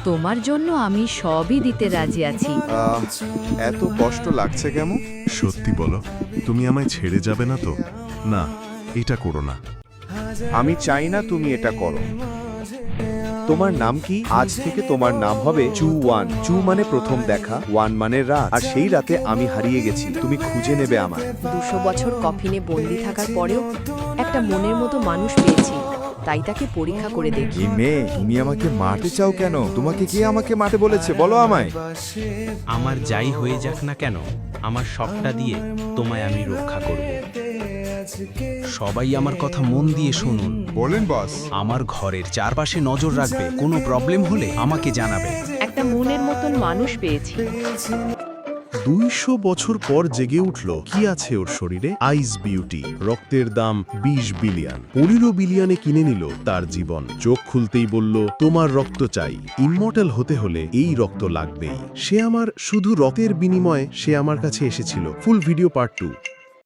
তোমার জন্য আমি সবই দিতে রাজি আছি। এত কষ্ট লাগছে কেন? সত্যি বলো, তুমি আমায় ছেড়ে যাবে না তো? না, এটা করো না। আমি চাই না তুমি এটা করো। তোমার নাম কি? আজ থেকে তোমার নাম হবে চু ওয়ান। চু মানে প্রথম দেখা, ওয়ান মানে রাত। আর সেই রাতে আমি হারিয়ে গেছি, তুমি খুঁজে নেবে আমায়। 200 বছর কফিনে বন্দি থাকার পরেও একটা মনের মতো মানুষ পেয়েছি, তাই তাকে পরীক্ষা করে দেখি। এই মেয়ে, তুমি আমাকে মারতে চাও কেন? তোমাকে কে আমাকে মারতে বলেছে? বলো আমায়। আমার যাই হয়ে যাক না কেন, আমার সবটা দিয়ে তোমায় আমি রক্ষা করব। সবাই আমার কথা মন দিয়ে শুনুন। বলেন বস। আমার ঘরের চারপাশে নজর রাখবে, কোনো প্রবলেম হলে আমাকে জানাবে। একটা মনের মতন মানুষ পেয়েছি। 200 বছর পর জেগে উঠল। কি আছে ওর শরীরে? আইস বিউটি। রক্তের দাম 20 বিলিয়ন। 15 বিলিয়নে কিনে নিল তার জীবন। চোখ খুলতেই বলল, তোমার রক্ত চাই। ইমমর্টাল হতে হলে এই রক্ত লাগবেই। সে আমার শুধু রক্তের বিনিময়ে সে আমার কাছে এসেছিল। Full video part 2।